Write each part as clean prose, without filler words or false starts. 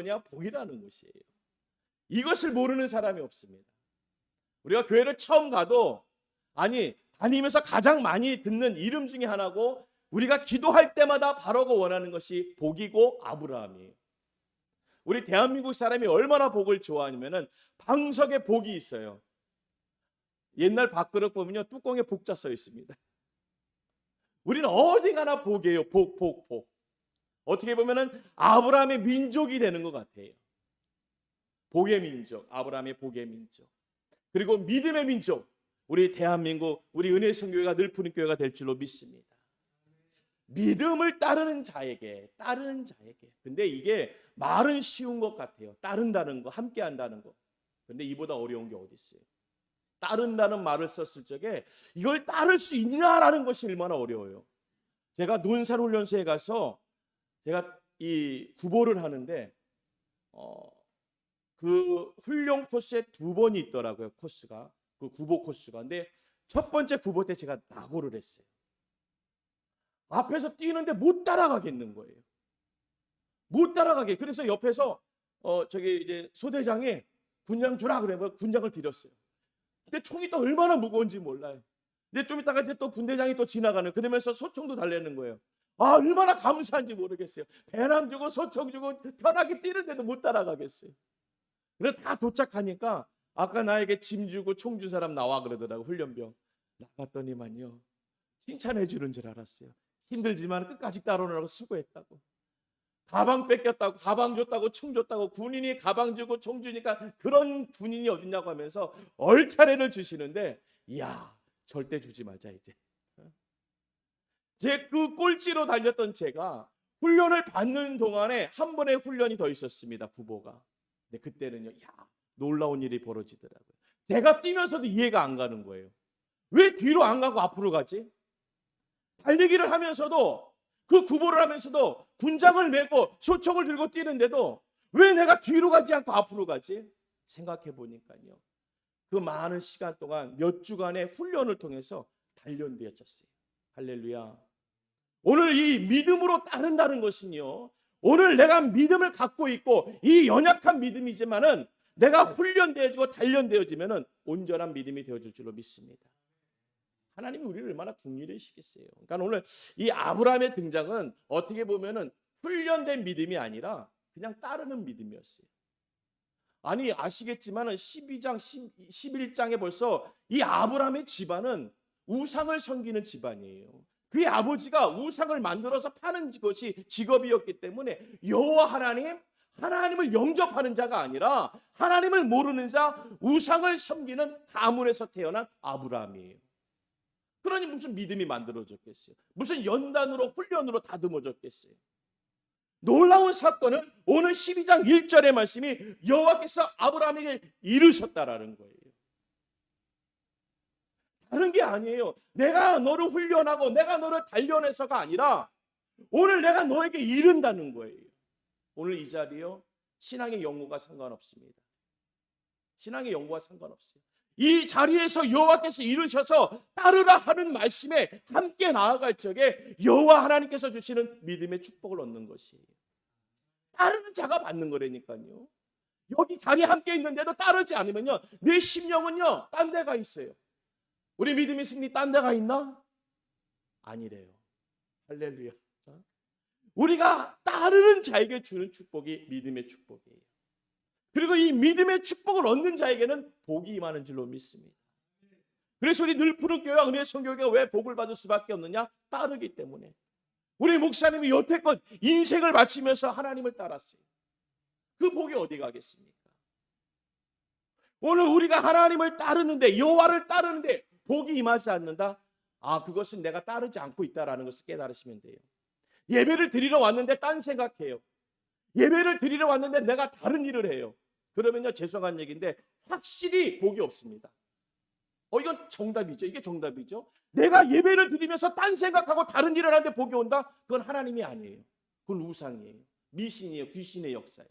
뭐냐? 복이라는 것이에요. 이것을 모르는 사람이 없습니다. 우리가 교회를 처음 가도 다니면서 가장 많이 듣는 이름 중에 하나고 우리가 기도할 때마다 바라고 원하는 것이 복이고 아브라함이에요. 우리 대한민국 사람이 얼마나 복을 좋아하냐면은 방석에 복이 있어요. 옛날 밥그릇 보면요 뚜껑에 복자 써 있습니다. 우리는 어디 가나 복이에요. 복. 어떻게 보면은 아브라함의 민족이 되는 것 같아요. 복의 민족, 아브라함의 복의 민족. 그리고 믿음의 민족, 우리 대한민국, 우리 은혜성교회가 늘푸른 교회가 될 줄로 믿습니다. 믿음을 따르는 자에게. 근데 이게 말은 쉬운 것 같아요. 따른다는 거, 함께 한다는 거. 근데 이보다 어려운 게 어디 있어요? 따른다는 말을 썼을 적에 이걸 따를 수 있냐라는 것이 얼마나 어려워요. 제가 논산훈련소에 가서 제가 이 구보를 하는데 그 훈련 코스에 2번이 있더라고요. 코스가. 그 구보 코스가. 근데 첫 번째 구보 때 제가 낙오를 했어요. 앞에서 뛰는데 못 따라가겠는 거예요. 못 따라가게. 그래서 옆에서 저기 이제 소대장이 군장 주라 그래. 군장을 드렸어요. 근데 총이 또 얼마나 무거운지 몰라요. 근데 좀 이따가 이제 또 분대장이 또 지나가는 그러면서 소총도 달래는 거예요. 아, 얼마나 감사한지 모르겠어요. 배낭 주고 소총 주고 편하게 뛰는데도 못 따라가겠어요. 그래서 다 도착하니까 아까 나에게 짐 주고 총 준 사람 나와 그러더라고. 훈련병. 나갔더니만요. 칭찬해 주는 줄 알았어요. 힘들지만 끝까지 따라오느라고 수고했다고. 가방 뺏겼다고, 가방 줬다고, 총 줬다고, 군인이 가방 주고 총 주니까 그런 군인이 어딨냐고 하면서 얼차례를 주시는데, 이야, 절대 주지 말자 이제. 제 그 꼴찌로 달렸던 제가 훈련을 받는 동안에 한 번의 훈련이 더 있었습니다. 구보가. 근데 그때는요, 야, 놀라운 일이 벌어지더라고요. 제가 뛰면서도 이해가 안 가는 거예요. 왜 뒤로 안 가고 앞으로 가지? 달리기를 하면서도 그 구보를 하면서도 군장을 메고 소총을 들고 뛰는데도 왜 내가 뒤로 가지 않고 앞으로 가지? 생각해 보니까요. 그 많은 시간 동안 몇 주간의 훈련을 통해서 단련되어졌어요. 할렐루야. 오늘 이 믿음으로 따른다는 것은요. 오늘 내가 믿음을 갖고 있고 이 연약한 믿음이지만은 내가 훈련되어지고 단련되어지면은 온전한 믿음이 되어질 줄로 믿습니다. 하나님이 우리를 얼마나 긍휼히시겠어요. 그러니까 오늘 이 아브라함의 등장은 어떻게 보면은 훈련된 믿음이 아니라 그냥 따르는 믿음이었어요. 아니 아시겠지만은 12장, 11장에 벌써 이 아브라함의 집안은 우상을 섬기는 집안이에요. 그의 아버지가 우상을 만들어서 파는 것이 직업이었기 때문에 여호와 하나님을 영접하는 자가 아니라 하나님을 모르는 자, 우상을 섬기는 가문에서 태어난 아브라함이에요. 그러니 무슨 믿음이 만들어졌겠어요? 무슨 연단으로 훈련으로 다듬어졌겠어요? 놀라운 사건은 오늘 12장 1절의 말씀이 여호와께서 아브라함에게 이르셨다라는 거예요. 다른 게 아니에요. 내가 너를 훈련하고 내가 너를 단련해서가 아니라 오늘 내가 너에게 이른다는 거예요. 오늘 이 자리요. 신앙의 연고가 상관없습니다. 신앙의 연고가 상관없어요. 이 자리에서 여호와께서 이르셔서 따르라 하는 말씀에 함께 나아갈 적에 여호와 하나님께서 주시는 믿음의 축복을 얻는 것이에요. 따르는 자가 받는 거라니까요. 여기 자리에 함께 있는데도 따르지 않으면요. 내 심령은요. 딴 데가 있어요. 우리 믿음이 승리 딴 데가 있나? 아니래요. 할렐루야. 우리가 따르는 자에게 주는 축복이 믿음의 축복이에요. 그리고 이 믿음의 축복을 얻는 자에게는 복이 임하는 줄로 믿습니다. 그래서 우리 늘푸른 교회와 은혜의 성교회가 왜 복을 받을 수밖에 없느냐? 따르기 때문에. 우리 목사님이 여태껏 인생을 바치면서 하나님을 따랐어요. 그 복이 어디 가겠습니까? 오늘 우리가 하나님을 따르는데, 여호와를 따르는데 복이 임하지 않는다? 아, 그것은 내가 따르지 않고 있다라는 것을 깨달으시면 돼요. 예배를 드리러 왔는데 딴 생각해요. 예배를 드리러 왔는데 내가 다른 일을 해요. 그러면요, 죄송한 얘기인데 확실히 복이 없습니다. 이건 정답이죠. 이게 정답이죠. 내가 예배를 드리면서 딴 생각하고 다른 일을 하는데 복이 온다? 그건 하나님이 아니에요. 그건 우상이에요. 미신이에요. 귀신의 역사예요.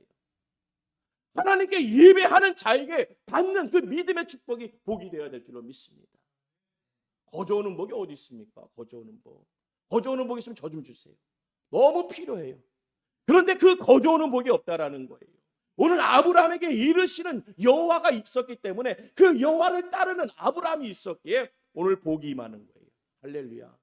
하나님께 예배하는 자에게 받는 그 믿음의 축복이 복이 되어야 될 줄로 믿습니다. 거저오는 복이 어디 있습니까? 거저오는 복. 거저오는 복이 있으면 저 좀 주세요. 너무 필요해요. 그런데 그 거저오는 복이 없다라는 거예요. 오늘 아브라함에게 이르시는 여호와가 있었기 때문에 그 여호와를 따르는 아브라함이 있었기에 오늘 복이 임하는 거예요. 할렐루야.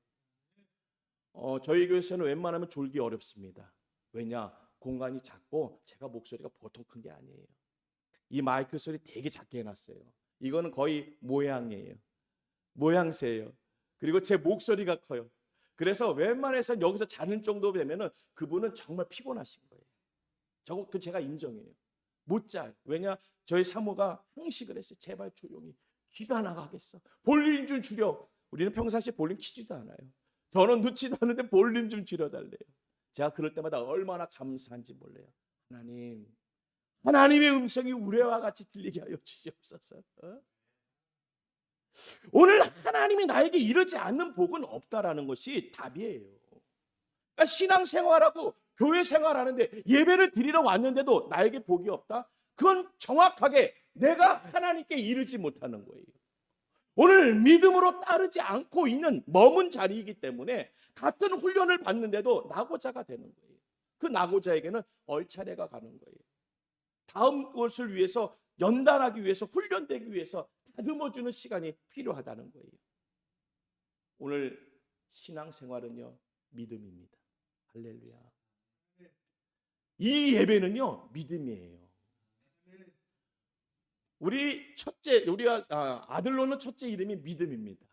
저희 교회에서는 웬만하면 졸기 어렵습니다. 왜냐? 공간이 작고 제가 목소리가 보통 큰 게 아니에요. 이 마이크 소리 되게 작게 해놨어요. 이거는 거의 모양이에요. 모양새예요. 그리고 제 목소리가 커요. 그래서 웬만해서 여기서 자는 정도 되면은 그분은 정말 피곤하신 거예요. 제가 인정해요. 못 자요. 왜냐? 저희 사모가 형식을 했어요. 제발 조용히. 귀가 나가겠어. 볼륨 좀 줄여. 우리는 평상시에 볼륨 키지도 않아요. 저는 넣지도 않는데 볼륨 좀 줄여달래요. 제가 그럴 때마다 얼마나 감사한지 몰라요. 하나님의 음성이 우레와 같이 들리게 하여 주시옵소서. 오늘 하나님이 나에게 이르지 않는 복은 없다라는 것이 답이에요. 그러니까 신앙생활하고 교회 생활하는데 예배를 드리러 왔는데도 나에게 복이 없다? 그건 정확하게 내가 하나님께 이르지 못하는 거예요. 오늘 믿음으로 따르지 않고 있는 머문 자리이기 때문에 같은 훈련을 받는데도 낙오자가 되는 거예요. 그 낙오자에게는 얼차례가 가는 거예요. 다음 것을 위해서 연단하기 위해서 훈련되기 위해서 다듬어주는 시간이 필요하다는 거예요. 오늘 신앙생활은요 믿음입니다. 할렐루야. 이 예배는요 믿음이에요. 우리가 아들로는 첫째 이름이 믿음입니다.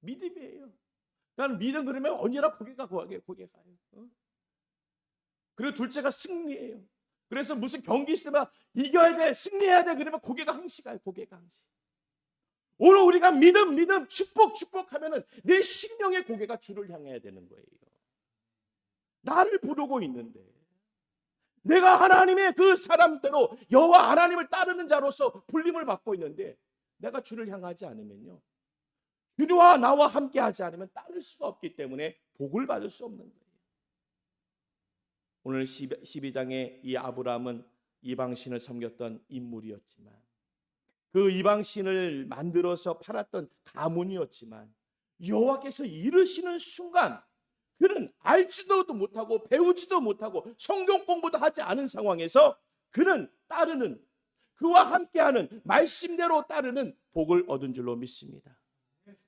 믿음이에요. 그러니까 믿음 그러면 언제나 고개가 가요. 그리고 둘째가 승리예요. 그래서 무슨 경기 있으면 이겨야 돼, 승리해야 돼 그러면 고개가 항시 가요. 고개가 항시. 오늘 우리가 믿음, 축복하면은 내 심령의 고개가 주를 향해야 되는 거예요. 나를 부르고 있는데 내가 하나님의 그 사람대로 여호와 하나님을 따르는 자로서 불림을 받고 있는데 내가 주를 향하지 않으면요 주와 나와 함께하지 않으면 따를 수가 없기 때문에 복을 받을 수 없는 거예요. 오늘 12장의 이 아브라함은 이방신을 섬겼던 인물이었지만 그 이방신을 만들어서 팔았던 가문이었지만 여호와께서 이르시는 순간 그는 알지도 못하고 배우지도 못하고 성경 공부도 하지 않은 상황에서 그는 따르는 그와 함께하는 말씀대로 따르는 복을 얻은 줄로 믿습니다.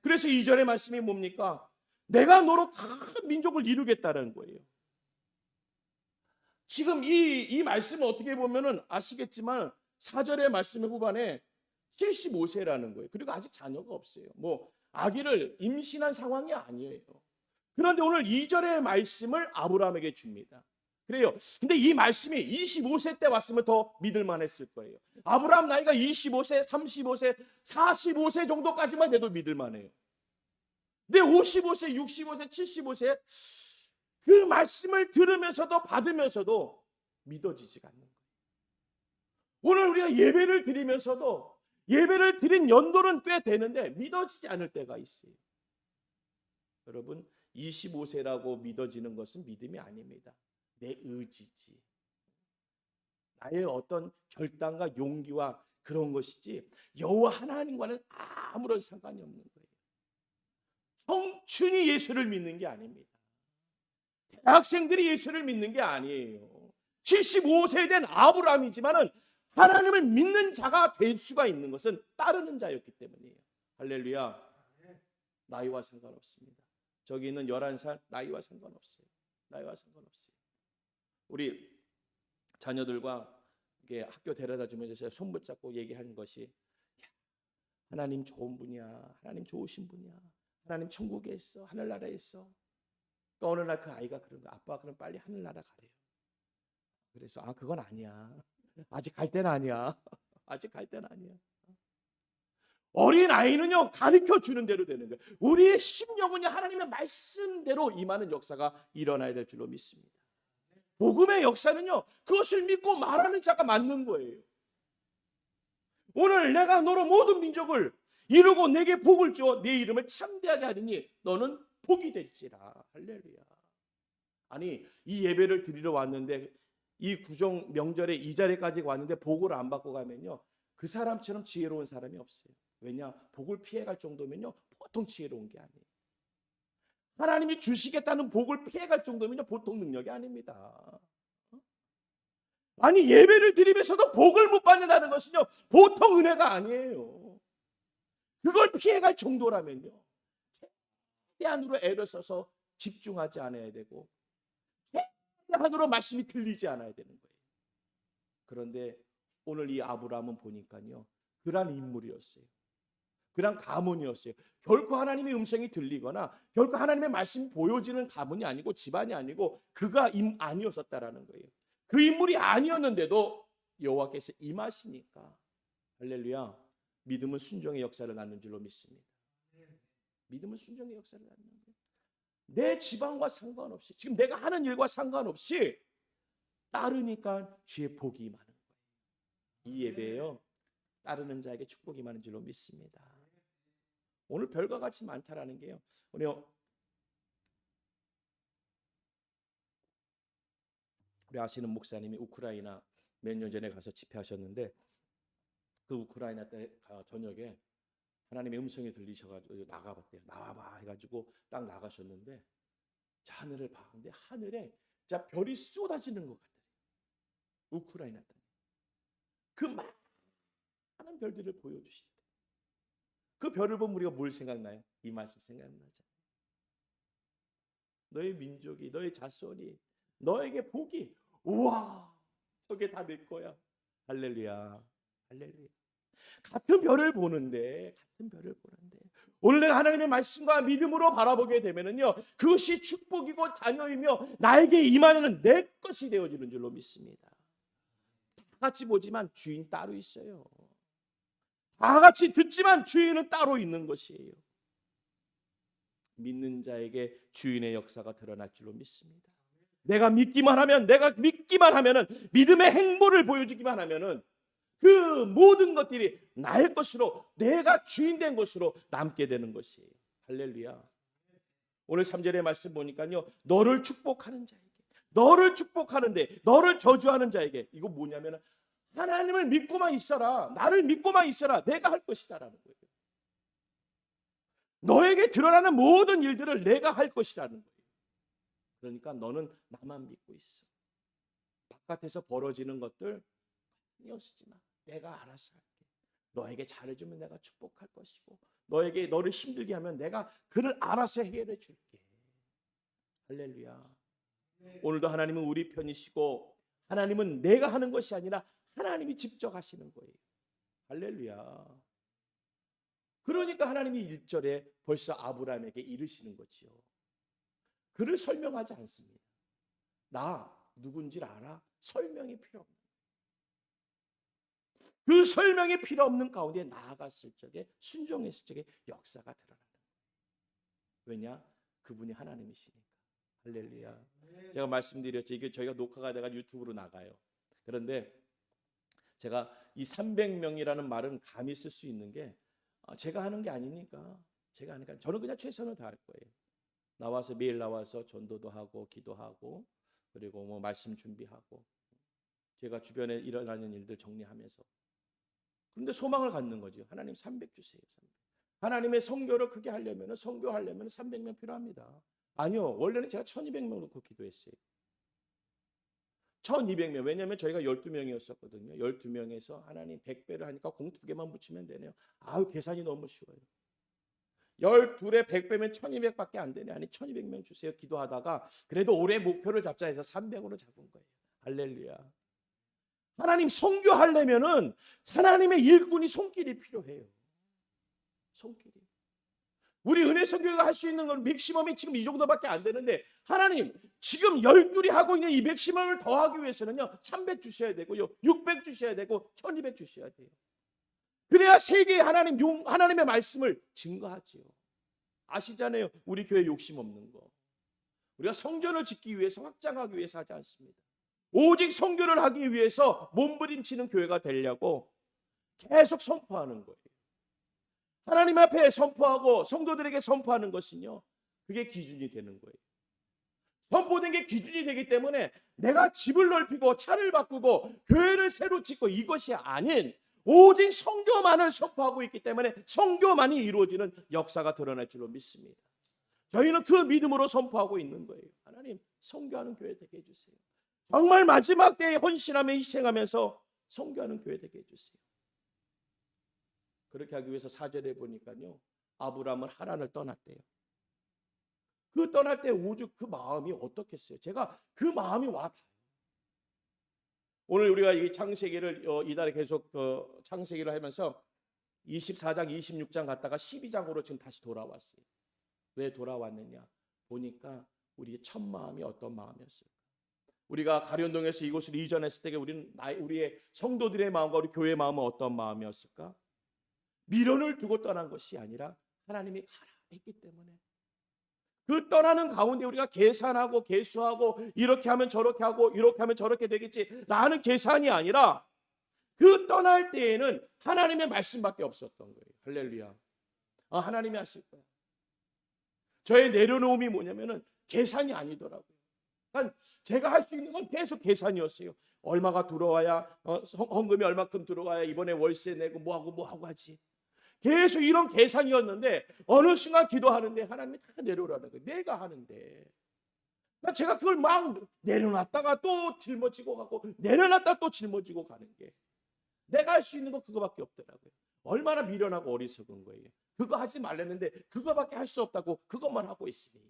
그래서 2절의 말씀이 뭡니까? 내가 너로 다 민족을 이루겠다는 거예요. 지금 이 말씀을 어떻게 보면은 아시겠지만 4절의 말씀의 후반에 75세라는 거예요. 그리고 아직 자녀가 없어요. 아기를 임신한 상황이 아니에요. 그런데 오늘 2절의 말씀을 아브라함에게 줍니다. 그래요. 근데 이 말씀이 25세 때 왔으면 더 믿을만 했을 거예요. 아브라함 나이가 25세, 35세, 45세 정도까지만 돼도 믿을만 해요. 근데 55세, 65세, 75세 그 말씀을 들으면서도 받으면서도 믿어지지가 않는 거예요. 오늘 우리가 예배를 드리면서도 예배를 드린 연도는 꽤 되는데 믿어지지 않을 때가 있어요. 여러분 25세라고 믿어지는 것은 믿음이 아닙니다. 내 의지지. 나의 어떤 결단과 용기와 그런 것이지 여호와 하나님과는 아무런 상관이 없는 거예요. 청춘이 예수를 믿는 게 아닙니다. 대학생들이 예수를 믿는 게 아니에요. 75세 된 아브라함이지만은 하나님을 믿는 자가 될 수가 있는 것은 따르는 자였기 때문이에요. 할렐루야. 나이와 상관없습니다. 저기 있는 11살 나이와 상관없어요. 나이와 상관없어요. 우리 자녀들과 학교 데려다 주면서 손 붙잡고 얘기하는 것이 하나님 좋은 분이야. 하나님 좋으신 분이야. 하나님 천국에 있어. 하늘나라에 있어. 그러니까 어느 날 그 아이가 그런 거야. 아빠 그럼 빨리 하늘나라 가래요. 그래서 그건 아니야. 아직 갈 때는 아니야. 아직 갈 때는 아니야. 어린 아이는요 가르쳐 주는 대로 되는 거예요. 우리의 심령은요 하나님의 말씀대로 임하는 역사가 일어나야 될 줄로 믿습니다. 복음의 역사는요 그것을 믿고 말하는 자가 맞는 거예요. 오늘 내가 너로 모든 민족을 이루고 내게 복을 주어 내 이름을 창대하게 하리니 너는 복이 될지라. 할렐루야. 아니 이 예배를 드리러 왔는데 이 구정 명절에 이 자리까지 왔는데 복을 안 받고 가면요 그 사람처럼 지혜로운 사람이 없어요. 왜냐? 복을 피해갈 정도면요 보통 지혜로운 게 아니에요. 하나님이 주시겠다는 복을 피해갈 정도면요 보통 능력이 아닙니다. 아니 예배를 드리면서도 복을 못 받는다는 것은요 보통 은혜가 아니에요. 그걸 피해갈 정도라면요 최대한으로 애를 써서 집중하지 않아야 되고 최대한으로 말씀이 들리지 않아야 되는 거예요. 그런데 오늘 이 아브라함은 보니까요 그런 인물이었어요. 그런 가문이었어요. 결코 하나님의 음성이 들리거나 결코 하나님의 말씀이 보여지는 가문이 아니고 집안이 아니고 그가 아니었었다라는 거예요. 그 인물이 아니었는데도 여호와께서 임하시니까 할렐루야 믿음은 순종의 역사를 낳는 줄로 믿습니다. 믿음은 순종의 역사를 낳는 거예요. 내 집안과 상관없이 지금 내가 하는 일과 상관없이 따르니까 주의 복이 임하는 거예요. 이 예배예요. 따르는 자에게 축복이 임하는 줄로 믿습니다. 오늘 별과 같이 많다라는 게요. 우리 아시는 목사님이 우크라이나 몇 년 전에 가서 집회하셨는데 그 우크라이나 때 저녁에 하나님의 음성이 들리셔가지고 나가봤대요. 나와봐 해가지고 딱 나가셨는데 하늘을 봤는데 하늘에 자 별이 쏟아지는 것 같아요. 우크라이나 땅. 그 많은 별들을 보여주시더래요. 그 별을 보면 우리가 뭘 생각나요? 이 말씀 생각나죠. 너의 민족이 너의 자손이 너에게 복이 우와 저게 다 내 거야. 할렐루야 할렐루야. 같은 별을 보는데 오늘 내가 하나님의 말씀과 믿음으로 바라보게 되면은요 그것이 축복이고 자녀이며 나에게 임하는 내 것이 되어지는 줄로 믿습니다. 다 같이 보지만 주인 따로 있어요. 다 같이 듣지만 주인은 따로 있는 것이에요. 믿는 자에게 주인의 역사가 드러날 줄로 믿습니다. 내가 믿기만 하면은 믿음의 행보를 보여주기만 하면은 그 모든 것들이 나의 것으로 내가 주인 된 것으로 남게 되는 것이에요. 할렐루야. 오늘 3절의 말씀 보니까요 너를 축복하는 자에게 너를 축복하는데 너를 저주하는 자에게 이거 뭐냐면 하나님을 믿고만 있어라. 나를 믿고만 있어라. 내가 할 것이다라는 거예요. 너에게 드러나는 모든 일들을 내가 할 것이라는 거예요. 그러니까 너는 나만 믿고 있어. 바깥에서 벌어지는 것들 신경 쓰지 마. 내가 알아서 할게. 너에게 잘해주면 내가 축복할 것이고 너를 힘들게 하면 내가 그를 알아서 해결해 줄게. 할렐루야. 오늘도 하나님은 우리 편이시고 하나님은 내가 하는 것이 아니라 하나님이 직접 하시는 거예요. 할렐루야. 그러니까 하나님이 1절에 벌써 아브라함에게 이르시는 거지요. 그를 설명하지 않습니다. 나 누군지 알아? 설명이 필요 없는 그 설명이 필요 없는 가운데 나아갔을 적에 순종했을 적에 역사가 드러나는 거예요. 왜냐? 그분이 하나님이시니까. 할렐루야. 제가 말씀드렸죠. 이게 저희가 녹화가 돼가 유튜브로 나가요. 그런데 제가 이 300명이라는 말은 감히 쓸 수 있는 게 제가 하는 게 아니니까 저는 그냥 최선을 다할 거예요. 나와서 매일 나와서 전도도 하고 기도하고 그리고 뭐 말씀 준비하고 제가 주변에 일어나는 일들 정리하면서 그런데 소망을 갖는 거죠. 하나님 300 주세요. 300. 하나님의 선교를 크게 하려면 선교하려면 300명 필요합니다. 아니요. 원래는 제가 1200명 놓고 기도했어요. 1200명. 왜냐하면 저희가 12명이었었거든요. 12명에서 하나님 100배를 하니까 공 2개만 붙이면 되네요. 아유 계산이 너무 쉬워요. 12에 100배면 1200밖에 안 되네. 아니 1200명 주세요. 기도하다가 그래도 올해 목표를 잡자 해서 300으로 잡은 거예요. 할렐루야. 하나님 선교하려면은 하나님의 일꾼이 손길이 필요해요. 손길이. 우리 은혜 선교가 할 수 있는 건 맥시멈이 지금 이 정도밖에 안 되는데 하나님 지금 12이 하고 있는 이 맥시멈을 더하기 위해서는요 300 주셔야 되고요 600 주셔야 되고 1200 주셔야 돼요. 그래야 세계에 하나님의 말씀을 증거하지요. 아시잖아요. 우리 교회 욕심 없는 거. 우리가 성전을 짓기 위해서 확장하기 위해서 하지 않습니다. 오직 선교를 하기 위해서 몸부림치는 교회가 되려고 계속 선포하는 거예요. 하나님 앞에 선포하고 성도들에게 선포하는 것은요 그게 기준이 되는 거예요. 선포된 게 기준이 되기 때문에 내가 집을 넓히고 차를 바꾸고 교회를 새로 짓고 이것이 아닌 오직 선교만을 선포하고 있기 때문에 선교만이 이루어지는 역사가 드러날 줄로 믿습니다. 저희는 그 믿음으로 선포하고 있는 거예요. 하나님 선교하는 교회 되게 해주세요. 정말 마지막 때에 헌신하며 희생하면서 선교하는 교회 되게 해주세요. 그렇게 하기 위해서 4절에 보니까요, 아브라함은 하란을 떠났대요. 그 떠날 때 오죽 그 마음이 어떻겠어요? 제가 그 마음이 와닿아요. 오늘 우리가 이 창세기를 이달에 계속 창세기를 하면서 24장, 26장 갔다가 12장으로 지금 다시 돌아왔어요. 왜 돌아왔느냐? 보니까 우리의 첫 마음이 어떤 마음이었을까? 우리가 가련동에서 이곳을 이전했을 때 우리의 성도들의 마음과 우리 교회의 마음은 어떤 마음이었을까? 미련을 두고 떠난 것이 아니라 하나님이 가라 했기 때문에 그 떠나는 가운데 우리가 계산하고 계수하고 이렇게 하면 저렇게 하고 이렇게 하면 저렇게 되겠지라는 계산이 아니라 그 떠날 때에는 하나님의 말씀밖에 없었던 거예요. 할렐루야. 하나님이 하실 거야. 저의 내려놓음이 뭐냐면은 계산이 아니더라고요. 그러니까 제가 할 수 있는 건 계속 계산이었어요. 얼마가 들어와야 헌금이 얼마큼 들어와야 이번에 월세 내고 뭐하고 하지. 계속 이런 계산이었는데 어느 순간 기도하는데 하나님이 다 내려오라는 거예요. 내가 하는데. 제가 그걸 막 내려놨다가 또 짊어지고 가고 내려놨다가 또 짊어지고 가는 게 내가 할 수 있는 건 그거밖에 없더라고요. 얼마나 미련하고 어리석은 거예요. 그거 하지 말랬는데 그거밖에 할 수 없다고 그것만 하고 있으니.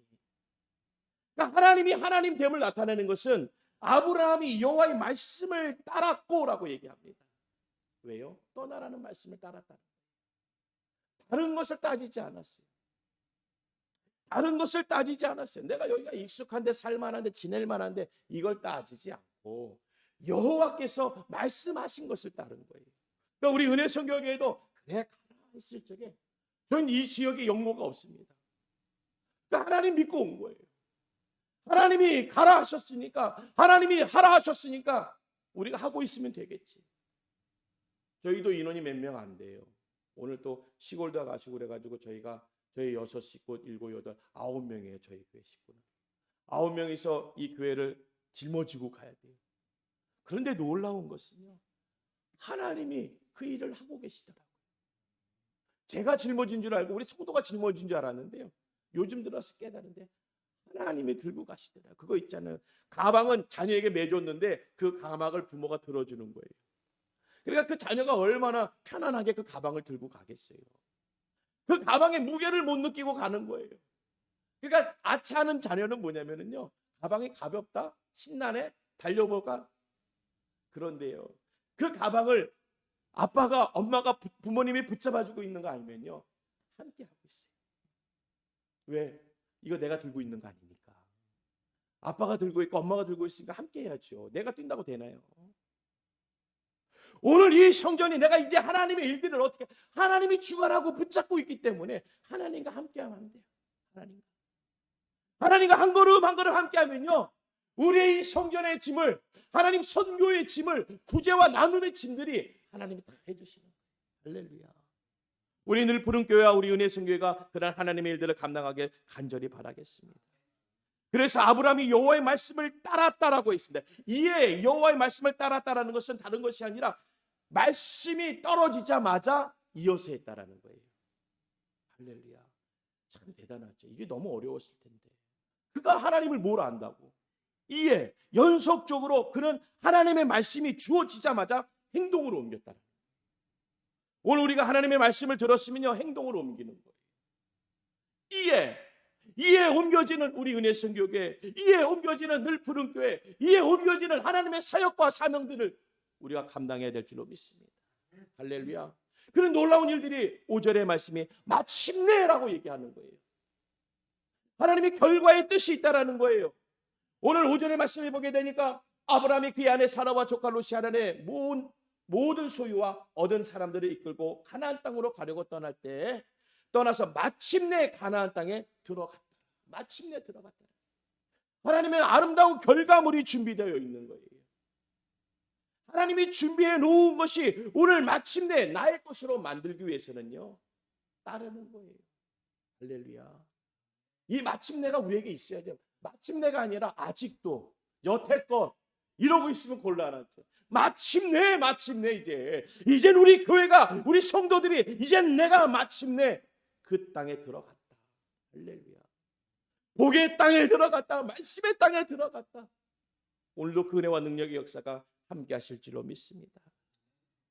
그러니까 하나님이 하나님됨을 나타내는 것은 아브라함이 여호와의 말씀을 따랐고라고 얘기합니다. 왜요? 떠나라는 말씀을 따랐다. 다른 것을 따지지 않았어요. 다른 것을 따지지 않았어요. 내가 여기가 익숙한데 살만한데 지낼만한데 이걸 따지지 않고 여호와께서 말씀하신 것을 따른 거예요. 그러니까 우리 은혜성교회에도 그래 가라 했을 적에 저는 이 지역에 영모가 없습니다. 그러니까 하나님 믿고 온 거예요. 하나님이 가라 하셨으니까 하나님이 하라 하셨으니까 우리가 하고 있으면 되겠지. 저희도 인원이 몇 명 안 돼요. 오늘 또 시골도 가시고 그래가지고 저희 6 식구, 7, 8, 9명이에요. 저희 교회 식구는 9명이서 이 교회를 짊어지고 가야 돼요. 그런데 놀라운 것은요, 하나님이 그 일을 하고 계시더라고요. 제가 짊어진 줄 알고 우리 성도가 짊어진 줄 알았는데요, 요즘 들어서 깨달은데 하나님이 들고 가시더라고요. 그거 있잖아요, 가방은 자녀에게 매줬는데 그 가방을 부모가 들어주는 거예요. 그러니까 그 자녀가 얼마나 편안하게 그 가방을 들고 가겠어요. 그 가방의 무게를 못 느끼고 가는 거예요. 그러니까 아차하는 자녀는 뭐냐면요, 가방이 가볍다, 신나네, 달려볼까? 그런데요, 그 가방을 아빠가, 엄마가, 부모님이 붙잡아주고 있는 거 아니면요, 함께 하고 있어요. 왜? 이거 내가 들고 있는 거 아니니까. 아빠가 들고 있고 엄마가 들고 있으니까 함께 해야죠. 내가 뛴다고 되나요? 오늘 이 성전이 내가 이제 하나님의 일들을 어떻게, 하나님이 주관하고 붙잡고 있기 때문에 하나님과 함께하면 안 돼요. 하나님과 한 걸음 한 걸음 함께하면요, 우리의 이 성전의 짐을, 하나님 선교의 짐을, 구제와 나눔의 짐들이 하나님이 다 해주시는 거예요. 할렐루야. 우리 늘 푸른 교회와 우리 은혜 성교회가 그런 하나님의 일들을 감당하게 간절히 바라겠습니다. 그래서 아브라함이 여호와의 말씀을 따랐다라고 했습니다. 이에 여호와의 말씀을 따랐다라는 것은 다른 것이 아니라 말씀이 떨어지자마자 이어서 했다라는 거예요. 할렐루야. 참 대단하죠. 이게 너무 어려웠을 텐데. 그가 하나님을 뭘 안다고. 이에 연속적으로 그는 하나님의 말씀이 주어지자마자 행동으로 옮겼다. 오늘 우리가 하나님의 말씀을 들었으면요, 행동으로 옮기는 거예요. 이에 옮겨지는 우리 은혜성교회, 이에 옮겨지는 늘 푸른 교회, 이에 옮겨지는 하나님의 사역과 사명들을 우리가 감당해야 될 줄로 믿습니다. 할렐루야. 그런 놀라운 일들이 5절의 말씀이 마침내라고 얘기하는 거예요. 하나님의 결과의 뜻이 있다라는 거예요. 오늘 5절의 말씀을 보게 되니까 아브라함이 그의 아내 사라와 조카 롯이 하란의 모든 소유와 얻은 사람들을 이끌고 가나안 땅으로 가려고 떠날 때 떠나서 마침내 가나안 땅에 들어갔다. 마침내 들어갔다. 하나님의 아름다운 결과물이 준비되어 있는 거예요. 하나님이 준비해 놓은 것이 오늘 마침내 나의 것으로 만들기 위해서는요, 따르는 거예요. 할렐루야. 이 마침내가 우리에게 있어야 돼요. 마침내가 아니라 아직도, 여태껏 이러고 있으면 곤란하죠. 마침내 이젠 우리 교회가, 우리 성도들이 이젠 내가 마침내 그 땅에 들어갔다. 할렐루야. 복의 땅에 들어갔다. 말씀의 땅에 들어갔다. 오늘도 그 은혜와 능력의 역사가 함께 하실 줄로 믿습니다.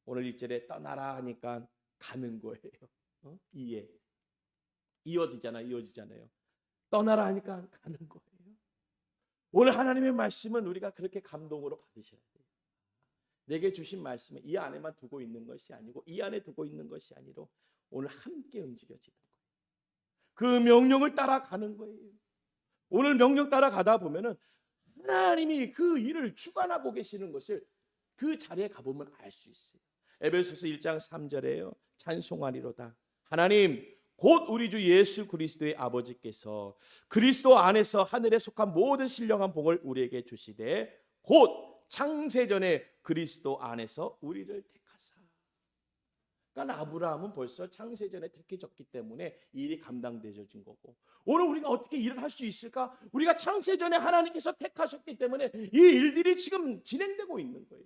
오늘 1절에 떠나라 하니까 가는 거예요. 이어지잖아요. 떠나라 하니까 가는 거예요. 오늘 하나님의 말씀은 우리가 그렇게 감동으로 받으셔야 돼요. 내게 주신 말씀은 이 안에만 두고 있는 것이 아니고 이 안에 두고 있는 것이 아니라 오늘 함께 움직여지는 거예요. 그 명령을 따라가는 거예요. 오늘 명령 따라가다 보면은 하나님이 그 일을 주관하고 계시는 것을 그 자리에 가보면 알 수 있어요. 에베소서 1장 3절에요. 찬송하리로다. 하나님 곧 우리 주 예수 그리스도의 아버지께서 그리스도 안에서 하늘에 속한 모든 신령한 복을 우리에게 주시되 곧 창세전에 그리스도 안에서 우리를 택하사. 그러니까 아브라함은 벌써 창세전에 택해졌기 때문에 이 일이 감당되어진 거고, 오늘 우리가 어떻게 일을 할 수 있을까? 우리가 창세전에 하나님께서 택하셨기 때문에 이 일들이 지금 진행되고 있는 거예요.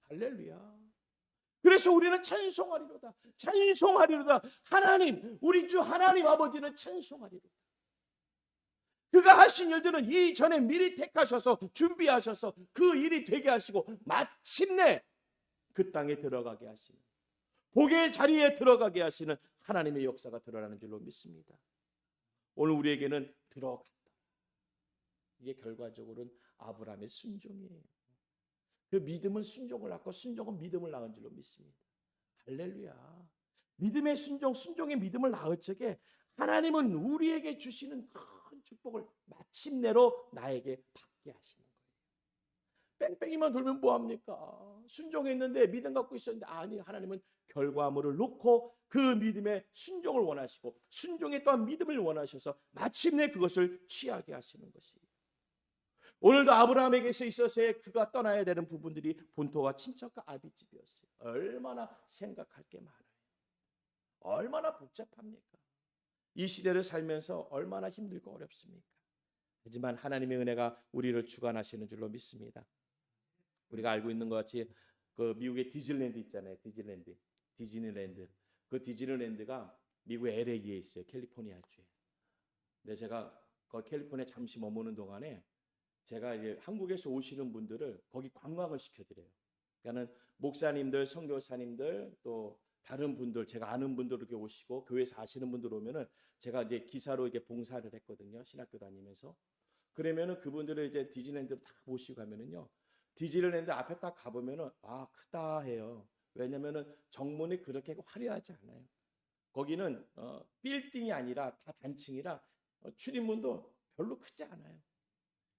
할렐루야. 그래서 우리는 찬송하리로다. 하나님, 우리 주 하나님 아버지는 찬송하리로다. 그가 하신 일들은 이전에 미리 택하셔서 준비하셔서 그 일이 되게 하시고 마침내 그 땅에 들어가게 하시는, 복의 자리에 들어가게 하시는 하나님의 역사가 드러나는 줄로 믿습니다. 오늘 우리에게는 들어갔다. 이게 결과적으로는 아브라함의 순종이에요. 그 믿음은 순종을 낳고 순종은 믿음을 낳은 줄로 믿습니다. 할렐루야. 믿음의 순종의 믿음을 낳을 적에 하나님은 우리에게 주시는 큰 축복을 마침내로 나에게 받게 하시는 거예요. 뺑뺑이만 돌면 뭐합니까? 순종했는데 믿음 갖고 있었는데 아니, 하나님은 결과물을 놓고 그 믿음의 순종을 원하시고 순종에 또한 믿음을 원하셔서 마침내 그것을 취하게 하시는 것이에요. 오늘도 아브라함에게 있어서의 그가 떠나야 되는 부분들이 본토와 친척과 아비집이었어요. 얼마나 생각할 게 많아요. 얼마나 복잡합니까? 이 시대를 살면서 얼마나 힘들고 어렵습니까? 하지만 하나님의 은혜가 우리를 주관하시는 줄로 믿습니다. 우리가 알고 있는 것 같이 그 미국의 디즈니랜드 있잖아요. 디즈니랜드. 그 디즈니랜드가 미국 LA에 있어요. 캘리포니아주에. 근데 제가 그 캘리포니아 잠시 머무는 동안에 제가 이제 한국에서 오시는 분들을 거기 관광을 시켜드려요. 그러니까는 목사님들, 선교사님들, 또 다른 분들, 제가 아는 분들 이렇게 오시고 교회에서 아시는 분들 오면은 제가 이제 기사로 이렇게 봉사를 했거든요. 신학교 다니면서. 그러면은 그분들을 이제 디즈니랜드로 다 모시고 가면은요, 디즈니랜드 앞에 딱 가보면은 아, 크다 해요. 왜냐면은 정문이 그렇게 화려하지 않아요. 거기는 빌딩이 아니라 다 단층이라 출입문도 별로 크지 않아요.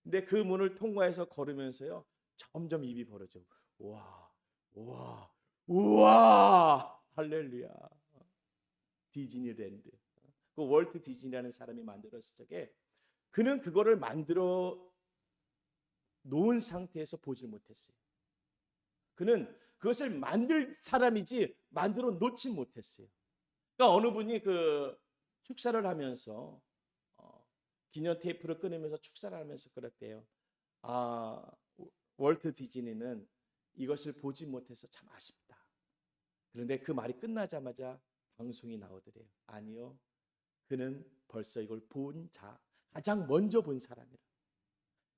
근데 그 문을 통과해서 걸으면서요, 점점 입이 벌어져. 우와, 할렐루야. 디즈니랜드. 그 월트 디즈니라는 사람이 만들었을 적에 그는 그거를 만들어 놓은 상태에서 보질 못했어요. 그는 그것을 만들 사람이지 만들어 놓지 못했어요. 그러니까 어느 분이 그 축사를 하면서 기념 테이프를 끊으면서 축사를 하면서 그랬대요. 아, 월트 디즈니는 이것을 보지 못해서 참 아쉽다. 그런데 그 말이 끝나자마자 방송이 나오더래요. 아니요, 그는 벌써 이걸 본 자, 가장 먼저 본 사람이라,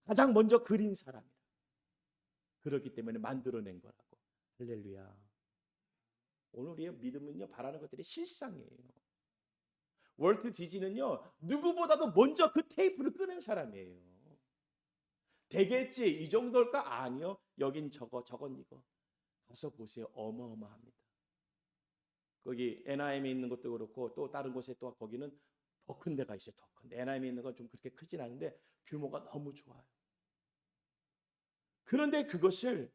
가장 먼저 그린 사람이라. 그렇기 때문에 만들어낸 거라고. 할렐루야. 오늘 우리의 믿음은요, 바라는 것들이 실상이에요. 월트 디즈니는요, 누구보다도 먼저 그 테이프를 끄는 사람이에요. 되겠지, 이 정도일까? 아니요, 여긴 저건 이거. 가서 보세요. 어마어마합니다. 거기 NIM에 있는 것도 그렇고 또 다른 곳에 또 거기는 더 큰 데가 있어요. 더 큰 데. NIM에 있는 건 좀 그렇게 크진 않은데 규모가 너무 좋아요. 그런데 그것을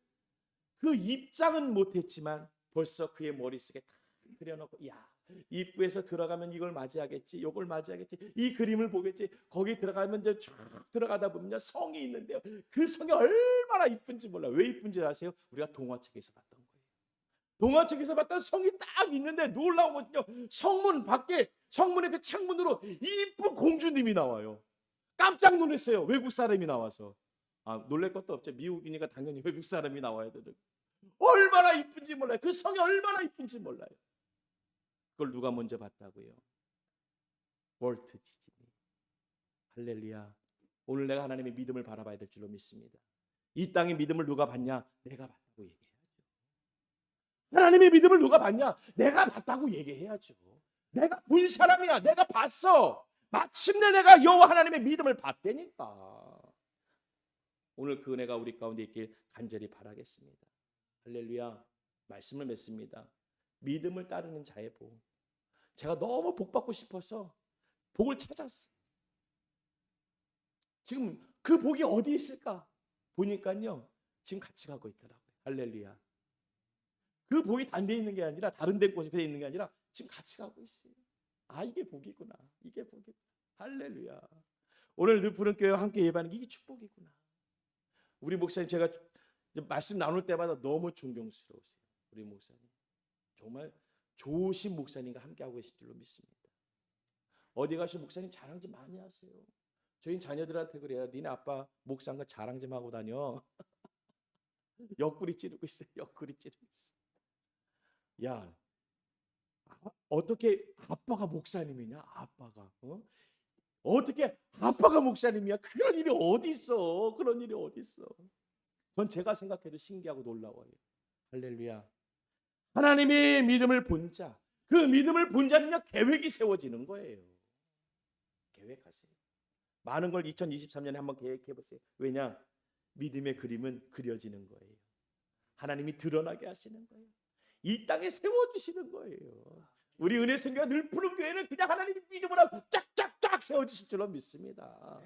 그 입장은 못했지만 벌써 그의 머릿속에 다 그려놓고, 야, 입구에서 들어가면 이걸 맞이하겠지, 이걸 맞이하겠지, 이 그림을 보겠지. 거기 들어가면 이제 쭉 들어가다 보면 성이 있는데요, 그 성이 얼마나 이쁜지 몰라요. 왜 이쁜지 아세요? 우리가 동화책에서 봤던 거예요. 동화책에서 봤던 성이 딱 있는데 놀라운 건요, 성문 밖에, 성문의 그 창문으로 이쁜 공주님이 나와요. 깜짝 놀랐어요. 외국 사람이 나와서. 아, 놀랄 것도 없죠. 미국이니까 당연히 외국 사람이 나와야 되는. 얼마나 이쁜지 몰라요. 그 성이 얼마나 이쁜지 몰라요. 그걸 누가 먼저 봤다고요? 월트 디즈니. 할렐루야. 오늘 내가 하나님의 믿음을 바라봐야 될 줄로 믿습니다. 이 땅의 믿음을 누가 받냐? 내가 받다고 얘기해야죠. 하나님의 믿음을 누가 받냐? 내가 받다고 얘기해야죠. 내가 본 사람이야. 내가 봤어. 마침내 내가 여호와 하나님의 믿음을 받다니까. 오늘 그 은혜가 우리 가운데 있길 간절히 바라겠습니다. 할렐루야. 말씀을 맺습니다. 믿음을 따르는 자의 복. 제가 너무 복 받고 싶어서 복을 찾았어요. 지금 그 복이 어디 있을까? 보니까요, 지금 같이 가고 있더라고요. 할렐루야. 그 복이 딴 데 있는 게 아니라, 다른 데 곳에 있는 게 아니라 지금 같이 가고 있어요. 아, 이게 복이구나. 이게 복이구나. 할렐루야. 오늘 누푸른교회와 함께 예배하는 게 이게 축복이구나. 우리 목사님, 제가 말씀 나눌 때마다 너무 존경스러우세요. 우리 목사님 정말 좋으신 목사님과 함께하고 계실 줄로 믿습니다. 어디 가서 목사님 자랑 좀 많이 하세요. 저희 자녀들한테 그래요. 니네 아빠 목사인 거 자랑 좀 하고 다녀. 옆구리 찌르고 있어요. 옆구리 찌르고 있어. 야, 어떻게 아빠가 목사님이냐? 아빠가 어떻게 아빠가 목사님이야? 그런 일이 어디 있어? 그런 일이 어디 있어? 전 제가 생각해도 신기하고 놀라워요. 할렐루야. 하나님의 믿음을 본 자, 그 믿음을 본 자는요, 계획이 세워지는 거예요. 계획하세요. 많은 걸 2023년에 한번 계획해 보세요. 왜냐? 믿음의 그림은 그려지는 거예요. 하나님이 드러나게 하시는 거예요. 이 땅에 세워주시는 거예요. 우리 은혜성교가 늘 푸른 교회를 그냥 하나님의 믿음으로 짝짝짝 세워주실 줄로 믿습니다.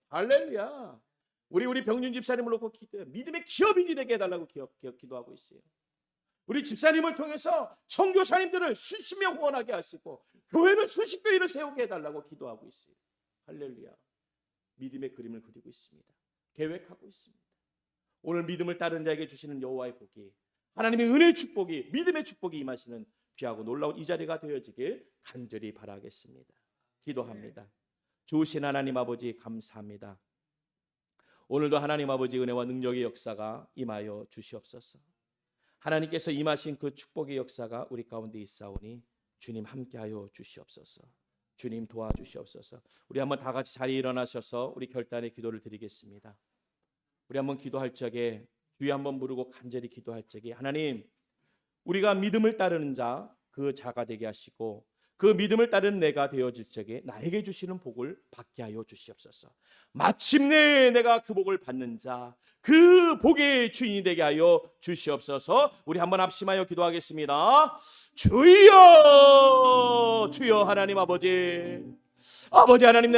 할렐루야. 우리 병준 집사님을 놓고 기도해요. 믿음의 기업인이 되게 해달라고 기도하고 있어요. 우리 집사님을 통해서 선교사님들을 수십 명 후원하게 하시고 교회를 수십 교회를 세우게 해달라고 기도하고 있어요. 할렐루야. 믿음의 그림을 그리고 있습니다. 계획하고 있습니다. 오늘 믿음을 따른 자에게 주시는 여호와의 복이, 하나님의 은혜의 축복이, 믿음의 축복이 임하시는 귀하고 놀라운 이 자리가 되어지길 간절히 바라겠습니다. 기도합니다. 좋으신 하나님 아버지 감사합니다. 오늘도 하나님 아버지 은혜와 능력의 역사가 임하여 주시옵소서. 하나님께서 임하신 그 축복의 역사가 우리 가운데 있사오니 주님 함께하여 주시옵소서. 주님 도와주시옵소서. 우리 한번 다 같이 자리에 일어나셔서 우리 결단의 기도를 드리겠습니다. 우리 한번 기도할 적에 주여 한번 부르고 간절히 기도할 적에 하나님, 우리가 믿음을 따르는 자, 그 자가 되게 하시고 그 믿음을 따르는 내가 되어질 적에 나에게 주시는 복을 받게 하여 주시옵소서. 마침내 내가 그 복을 받는 자, 그 복의 주인이 되게 하여 주시옵소서. 우리 한번 합심하여 기도하겠습니다. 주여, 주여 하나님 아버지, 아버지 하나님,